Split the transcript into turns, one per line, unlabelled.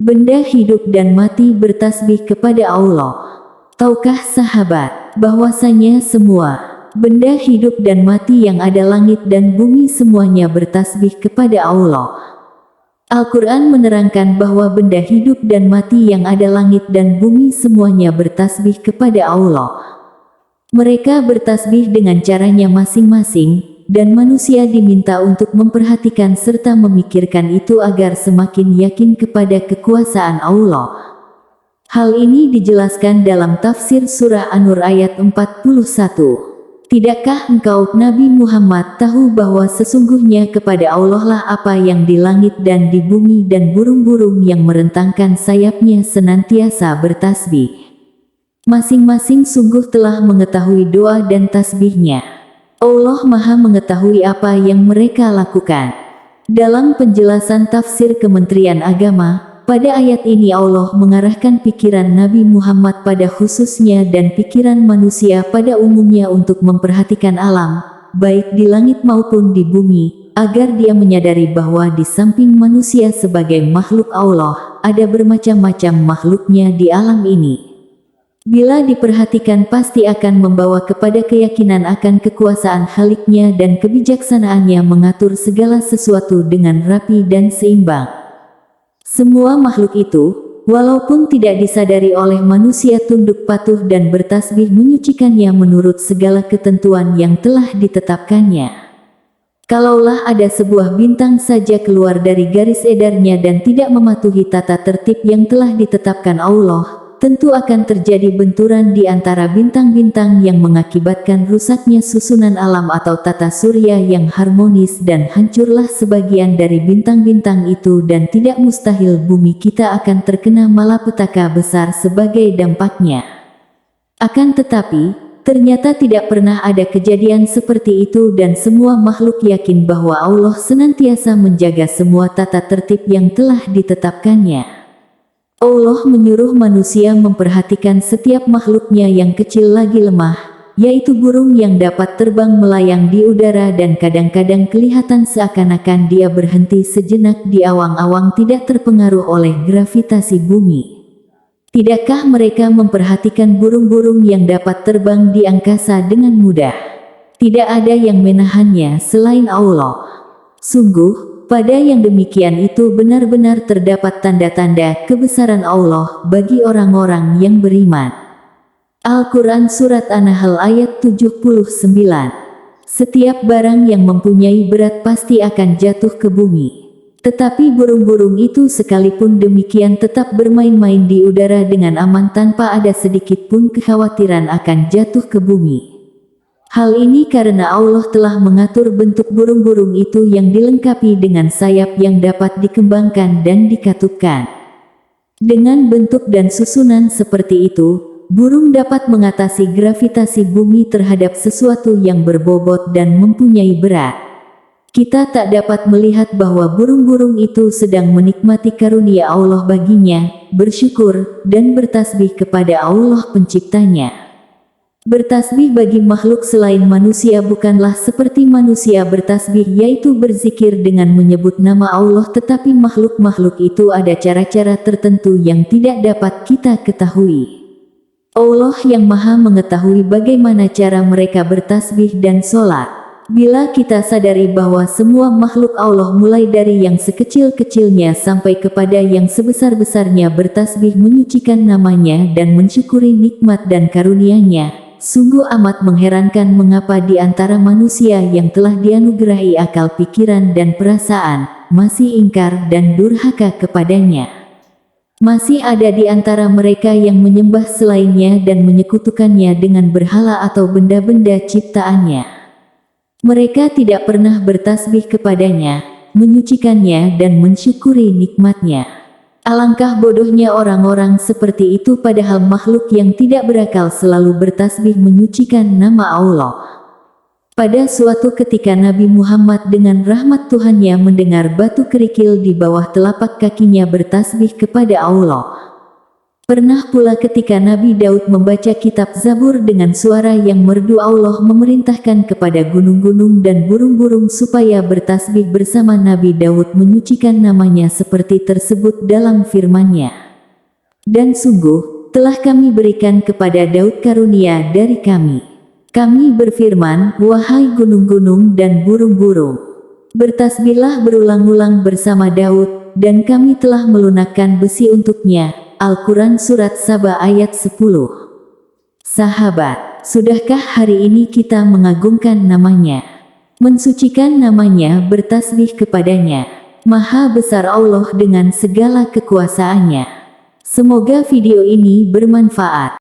Benda hidup dan mati bertasbih kepada Allah. Tahukah sahabat, bahwasanya semua benda hidup dan mati yang ada langit dan bumi semuanya bertasbih kepada Allah. Al-Quran menerangkan bahwa benda hidup dan mati yang ada langit dan bumi semuanya bertasbih kepada Allah. Mereka bertasbih dengan caranya masing-masing, dan manusia diminta untuk memperhatikan serta memikirkan itu agar semakin yakin kepada kekuasaan Allah. Hal ini dijelaskan dalam tafsir surah An-Nur ayat 41. Tidakkah engkau Nabi Muhammad tahu bahwa sesungguhnya kepada Allah lah apa yang di langit dan di bumi dan burung-burung yang merentangkan sayapnya senantiasa bertasbih. Masing-masing sungguh telah mengetahui doa dan tasbihnya. Allah Maha mengetahui apa yang mereka lakukan. Dalam penjelasan tafsir Kementerian Agama, pada ayat ini Allah mengarahkan pikiran Nabi Muhammad pada khususnya dan pikiran manusia pada umumnya untuk memperhatikan alam, baik di langit maupun di bumi, agar dia menyadari bahwa di samping manusia sebagai makhluk Allah, ada bermacam-macam makhluknya di alam ini. Bila diperhatikan pasti akan membawa kepada keyakinan akan kekuasaan Khaliknya dan kebijaksanaannya mengatur segala sesuatu dengan rapi dan seimbang. Semua makhluk itu, walaupun tidak disadari oleh manusia tunduk patuh dan bertasbih menyucikannya menurut segala ketentuan yang telah ditetapkannya. Kalaulah ada sebuah bintang saja keluar dari garis edarnya dan tidak mematuhi tata tertib yang telah ditetapkan Allah, tentu akan terjadi benturan di antara bintang-bintang yang mengakibatkan rusaknya susunan alam atau tata surya yang harmonis dan hancurlah sebagian dari bintang-bintang itu dan tidak mustahil bumi kita akan terkena malapetaka besar sebagai dampaknya. Akan tetapi, ternyata tidak pernah ada kejadian seperti itu dan semua makhluk yakin bahwa Allah senantiasa menjaga semua tata tertib yang telah ditetapkannya. Allah menyuruh manusia memperhatikan setiap makhluknya yang kecil lagi lemah, yaitu burung yang dapat terbang melayang di udara dan kadang-kadang kelihatan seakan-akan dia berhenti sejenak di awang-awang tidak terpengaruh oleh gravitasi bumi. Tidakkah mereka memperhatikan burung-burung yang dapat terbang di angkasa dengan mudah? Tidak ada yang menahannya selain Allah. Sungguh, pada yang demikian itu benar-benar terdapat tanda-tanda kebesaran Allah bagi orang-orang yang beriman. Al-Quran Surat An-Nahl ayat 79. Setiap barang yang mempunyai berat pasti akan jatuh ke bumi. Tetapi burung-burung itu sekalipun demikian tetap bermain-main di udara dengan aman tanpa ada sedikit pun kekhawatiran akan jatuh ke bumi. Hal ini karena Allah telah mengatur bentuk burung-burung itu yang dilengkapi dengan sayap yang dapat dikembangkan dan dikatupkan. Dengan bentuk dan susunan seperti itu, burung dapat mengatasi gravitasi bumi terhadap sesuatu yang berbobot dan mempunyai berat. Kita tak dapat melihat bahwa burung-burung itu sedang menikmati karunia Allah baginya, bersyukur, dan bertasbih kepada Allah penciptanya. Bertasbih bagi makhluk selain manusia bukanlah seperti manusia bertasbih yaitu berzikir dengan menyebut nama Allah, tetapi makhluk-makhluk itu ada cara-cara tertentu yang tidak dapat kita ketahui. Allah yang Maha mengetahui bagaimana cara mereka bertasbih dan sholat. Bila kita sadari bahwa semua makhluk Allah mulai dari yang sekecil-kecilnya sampai kepada yang sebesar-besarnya bertasbih menyucikan namanya dan mensyukuri nikmat dan karunia-Nya, sungguh amat mengherankan mengapa di antara manusia yang telah dianugerahi akal pikiran dan perasaan, masih ingkar dan durhaka kepadanya. Masih ada di antara mereka yang menyembah selainnya dan menyekutukannya dengan berhala atau benda-benda ciptaannya. Mereka tidak pernah bertasbih kepadanya, menyucikannya dan mensyukuri nikmatnya. Alangkah bodohnya orang-orang seperti itu padahal makhluk yang tidak berakal selalu bertasbih menyucikan nama Allah. Pada suatu ketika Nabi Muhammad dengan rahmat Tuhannya mendengar batu kerikil di bawah telapak kakinya bertasbih kepada Allah. Pernah pula ketika Nabi Daud membaca kitab Zabur dengan suara yang merdu, Allah memerintahkan kepada gunung-gunung dan burung-burung supaya bertasbih bersama Nabi Daud menyucikan namanya seperti tersebut dalam firman-Nya. Dan sungguh, telah kami berikan kepada Daud karunia dari kami. Kami berfirman, wahai gunung-gunung dan burung-burung, bertasbihlah berulang-ulang bersama Daud, dan kami telah melunakkan besi untuknya. Al-Quran Surat Saba ayat 10. Sahabat, sudahkah hari ini kita mengagungkan namanya, mensucikan namanya, bertasbih kepadanya? Maha besar Allah dengan segala kekuasaannya. Semoga video ini bermanfaat.